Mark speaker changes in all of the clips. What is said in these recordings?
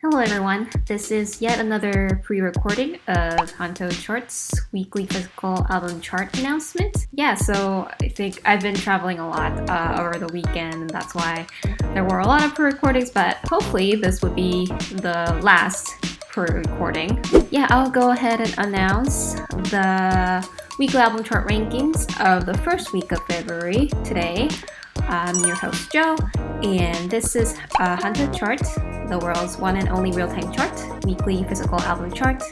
Speaker 1: Hello everyone, this is yet another pre-recording of HANTEO Chart's weekly physical album chart announcement. Yeah, so I think I've been traveling a lot over the weekend, and that's why there were a lot of pre-recordings, but hopefully this would be the last pre-recording. Yeah, I'll go ahead and announce the weekly album chart rankings of the first week of February today. I'm your host Joe, and this is HANTEO Chart, the world's one and only real-time chart, weekly physical album chart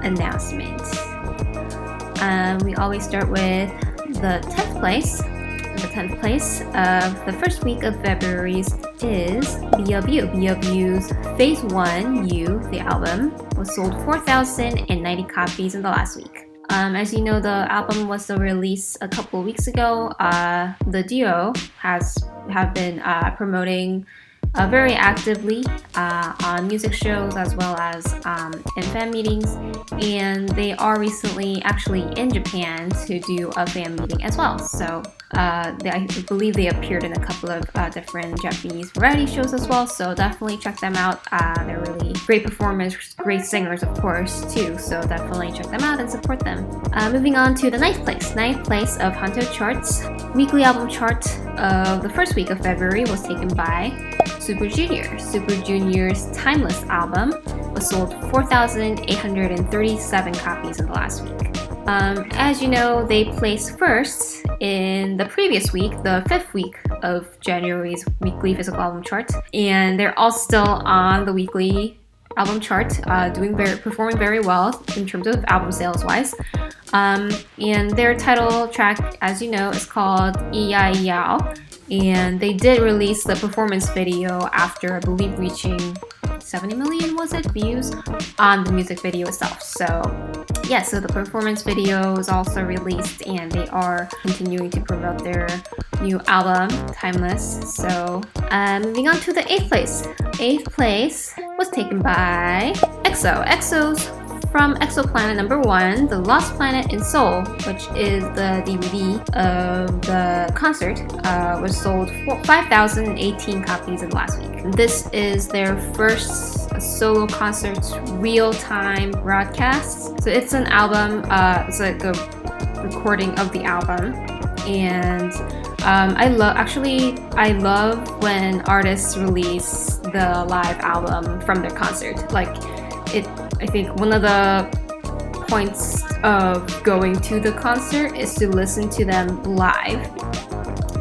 Speaker 1: announcement. We always start with the 10th place. The 10th place of the first week of February is Be Of You. Be Of You's Phase 1 You, the album, was sold 4,090 copies in the last week. As you know, the album was released a couple of weeks ago. The duo have been promoting very actively on music shows as well as in fan meetings, and they are recently actually in Japan to do a fan meeting as well. So I believe they appeared in a couple of different Japanese variety shows as well, so definitely check them out. They're really great performers, great singers of course too, so definitely check them out and support them. Moving on to the 9th place. 9th place of HANTEO Chart's weekly album chart of the first week of February was taken by Super Junior. Super Junior's Timeless album was sold 4,837 copies in the last week. As you know, they placed first in the previous week, the 5th week of January's weekly physical album chart, and they're all still on the weekly album chart, performing very well in terms of album sales wise. And their title track, as you know, is called Yao, and they did release the performance video after, I believe, reaching 70 million views on the music video itself. So yeah, so the performance video is also released, and they are continuing to promote their new album, Timeless. So moving on to the 8th place. 8th place was taken by EXO. From Exoplanet number 1, The Lost Planet in Seoul, which is the DVD of the concert, was sold 5,018 copies in the last week. This is their first solo concert real-time broadcast. So it's an album, it's like a recording of the album, and I love when artists release the live album from their concert. I think one of the points of going to the concert is to listen to them live.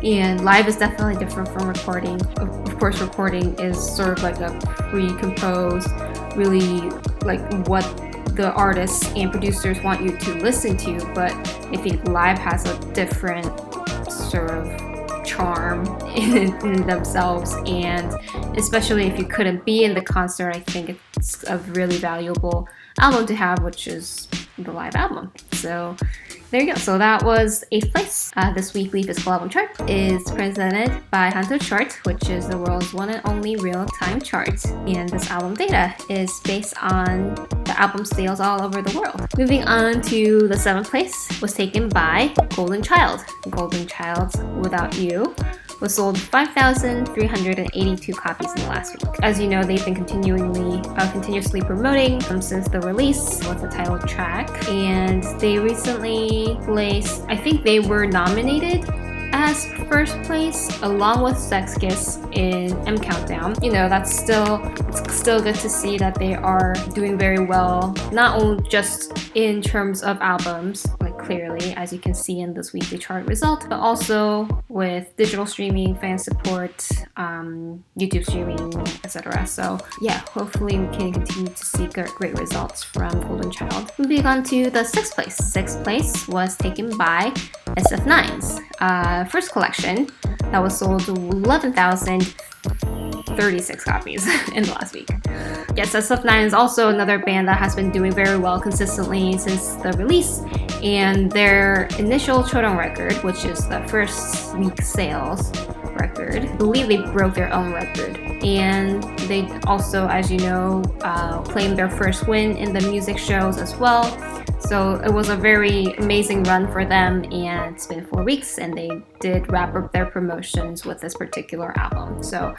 Speaker 1: And live is definitely different from recording. Of course, recording is sort of like a pre-composed, really like what the artists and producers want you to listen to. But I think live has a different sort of charm in themselves, and especially if you couldn't be in the concert, I think it's a really valuable album to have, which is the live album. So there you go. So that was 8th place. This weekly physical album chart is presented by HANTEO Chart, which is the world's one and only real-time chart. And this album data is based on the album sales all over the world. Moving on to the 7th place was taken by Golden Child. Golden Child's Without You was sold 5,382 copies in the last week. As you know, they've been continuously promoting since the release with the title track, and they recently placed, I think they were nominated as first place along with Sex Kiss in M Countdown. You know, it's still good to see that they are doing very well, not only just in terms of albums, like clearly as you can see in this weekly chart result, but also with digital streaming, fan support, YouTube streaming, etc. So yeah, hopefully we can continue to see great results from Golden Child. Moving on to the 6th place. 6th place was taken by SF9's first collection that was sold to 11,036 copies in the last week. Yes, SF9 is also another band that has been doing very well consistently since the release, and their initial Chodong record, which is the first week sales record, I believe they broke their own record. And they also, as you know, claimed their first win in the music shows as well. So it was a very amazing run for them, and it's been 4 weeks, and they did wrap up their promotions with this particular album. So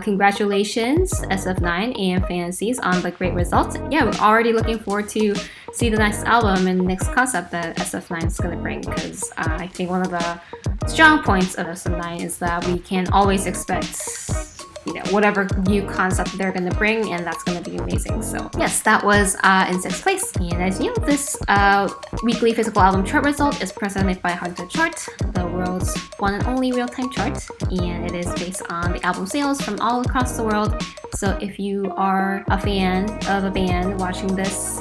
Speaker 1: congratulations SF9 and Fantasies on the great results. Yeah, we're already looking forward to see the next album and next concept that SF9 is going to bring, because I think one of the strong points of SF9 is that we can always expect whatever new concept they're going to bring, and that's going to be amazing. So yes, that was in 6th place. And as you know, this weekly physical album chart result is presented by HANTEO Chart, the world's one and only real-time chart, and it is based on the album sales from all across the world. So if you are a fan of a band watching this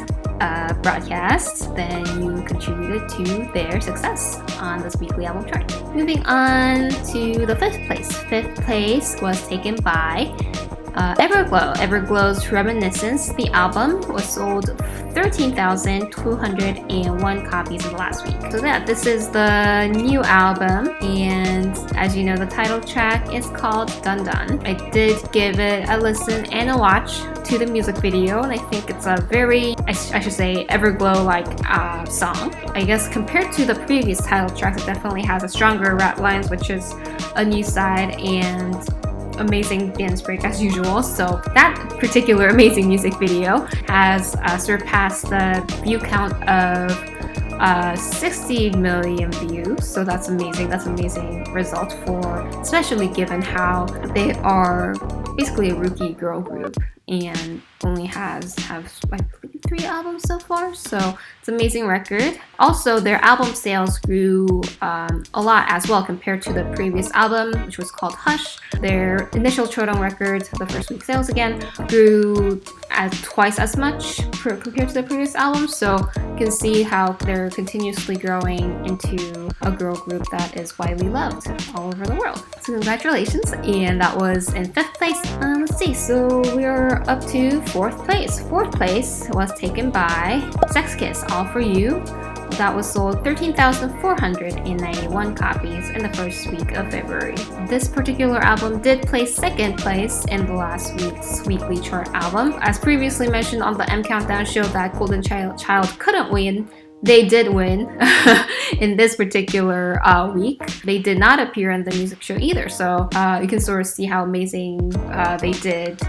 Speaker 1: broadcast, then you contributed to their success on this weekly album chart. Moving on to the 5th place. 5th place was taken by Everglow. Everglow's Reminiscence, the album, was sold 13,201 copies in the last week. So yeah, this is the new album, and as you know, the title track is called Dun Dun. I did give it a listen and a watch to the music video, and I think it's a very, I should say, Everglow-like song. I guess compared to the previous title tracks, it definitely has a stronger rap lines, which is a new side, and amazing dance break as usual. So that particular amazing music video has surpassed the view count of 60 million views. So that's amazing. That's an amazing result for, especially given how they are basically a rookie girl group and only have I believe 3 albums so far. So it's an amazing record. Also, their album sales grew a lot as well compared to the previous album, which was called Hush. Their initial Chodong record, the first week sales again, grew at twice as much compared to the previous album. So you can see how they're continuously growing into a girl group that is widely loved all over the world. So congratulations. And that was in 5th place. Let's see, so we're up to 4th place. 4th place was taken by Sex Kiss, All For You. That was sold 13,491 copies in the first week of February. This particular album did place 2nd place in the last week's weekly chart album. As previously mentioned on the M Countdown show that Golden Child couldn't win, they did win in this particular week. They did not appear in the music show either, so you can sort of see how amazingly they did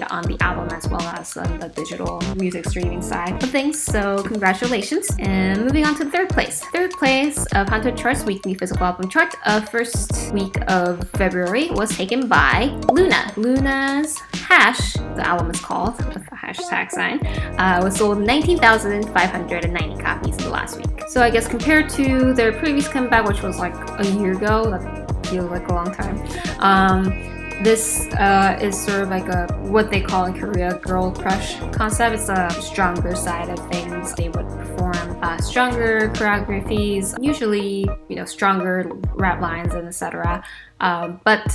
Speaker 1: on the album as well as on the digital music streaming side of things. So congratulations. And moving on to 3rd place. 3rd place of HANTEO Chart's weekly physical album chart of first week of February was taken by Luna. Luna's Hash, the album is called, with the hashtag sign, was sold 19,590 copies in the last week. So I guess compared to their previous comeback, which was like a year ago, that feels like a long time, this is sort of like what they call in Korea girl crush concept. It's a stronger side of things. They would perform stronger choreographies, usually stronger rap lines and etc. But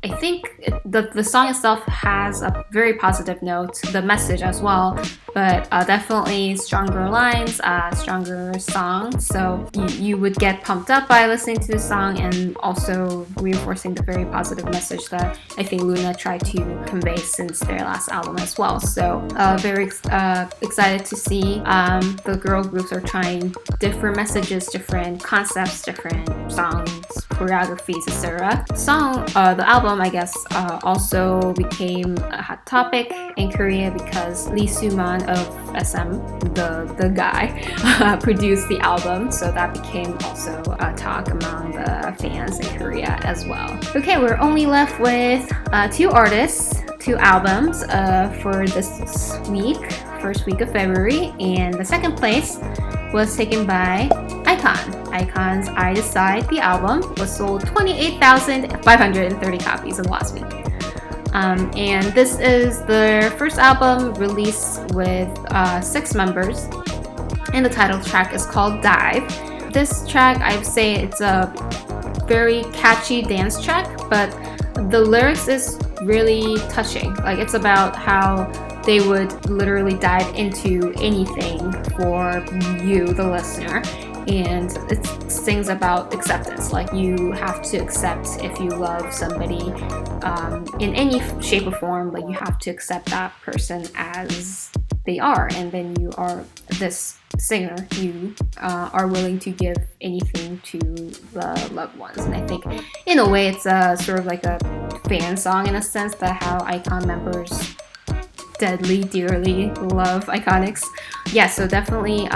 Speaker 1: I think the song itself has a very positive note, the message as well, but definitely stronger lines, stronger song. So you would get pumped up by listening to the song and also reinforcing the very positive message that I think Luna tried to convey since their last album as well. So very excited to see the girl groups are trying different messages, different concepts, different songs, choreographies, etc. The album, I guess, also became a hot topic in Korea because Lee Soo-man of SM, the guy, produced the album, so that became also a talk among the fans in Korea as well. Okay, we're only left with 2 artists, 2 albums for this week, first week of February, and the 2nd place was taken by IKON. IKON's I Decide, the album, was sold 28,530 copies in the last week. And this is their first album released with 6 members, and the title track is called Dive. This track, I'd say it's a very catchy dance track, but the lyrics is really touching. Like, it's about how they would literally dive into anything for you, the listener. And it sings about acceptance. Like, you have to accept if you love somebody in any shape or form, like you have to accept that person as they are, and then you are this singer, you are willing to give anything to the loved ones. And I think in a way it's sort of like a fan song in a sense, that how IKON members dearly love Iconics. Yeah, so definitely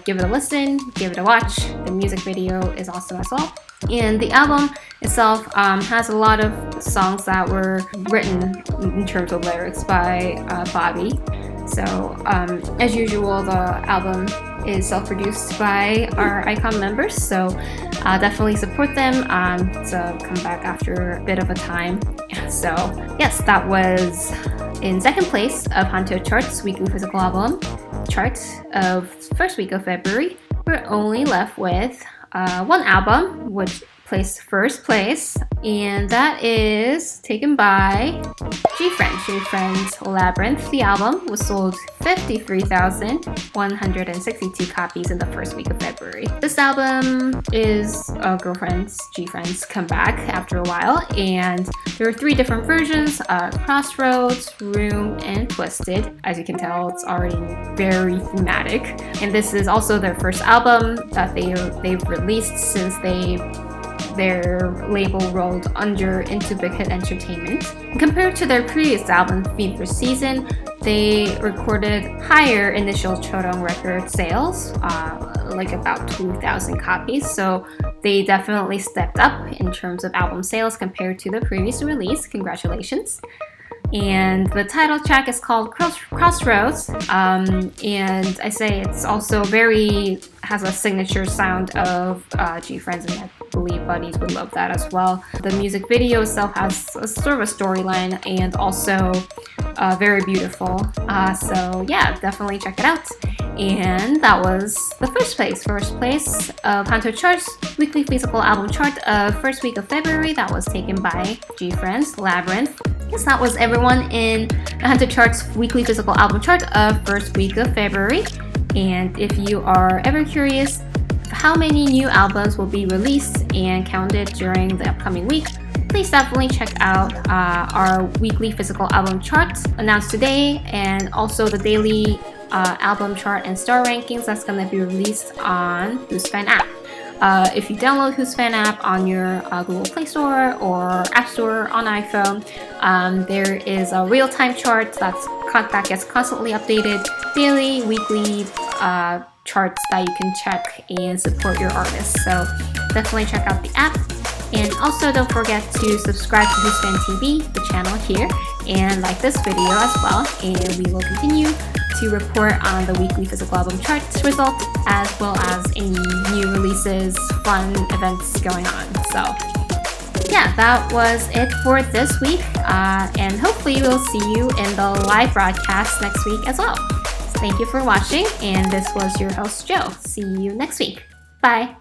Speaker 1: give it a listen, give it a watch. The music video is awesome as well. And the album itself has a lot of songs that were written in terms of lyrics by Bobby. So as usual, the album is self-produced by our IKON members, so definitely support them to come back after a bit of a time. So yes, that was in second place of HANTEO charts weekly physical album chart of first week of February. We're only left with one album which placed first place, and that is taken by GFRIEND's Labyrinth. The album was sold 53,162 copies in the first week of February. This album is GFRIEND's comeback after a while, and there are 3 different versions: Crossroads, Room, and Twisted. As you can tell, it's already very thematic, and this is also their first album that they've released since their label rolled under Into Big Hit Entertainment. Compared to their previous album, Fever Season, they recorded higher initial Chodong record sales, like about 2,000 copies, so they definitely stepped up in terms of album sales compared to the previous release. Congratulations. And the title track is called Crossroads, and I say it's also has a signature sound of GFRIEND's, and I believe buddies would love that as well. The music video itself has a sort of a storyline and also very beautiful, so yeah, definitely check it out. And that was the first place of HANTEO charts weekly physical album chart of first week of February. That was taken by GFRIEND's Labyrinth. Yes, that was everyone in HANTEO charts weekly physical album chart of first week of February. And if you are ever curious how many new albums will be released and counted during the upcoming week, please definitely check out our weekly physical album chart announced today, and also the daily album chart and star rankings that's going to be released on WhosFan app. If you download WhosFan app on your Google Play Store or App Store on iPhone, there is a real-time chart that gets constantly updated, daily, weekly charts that you can check and support your artists. So definitely check out the app. And also don't forget to subscribe to WhosfanTV, the channel here, and like this video as well. And we will continue to report on the weekly physical album charts result, as well as any new releases, fun events going on. So yeah, that was it for this week, and hopefully we'll see you in the live broadcast next week as well. So thank you for watching, and this was your host Joe. See you next week. Bye.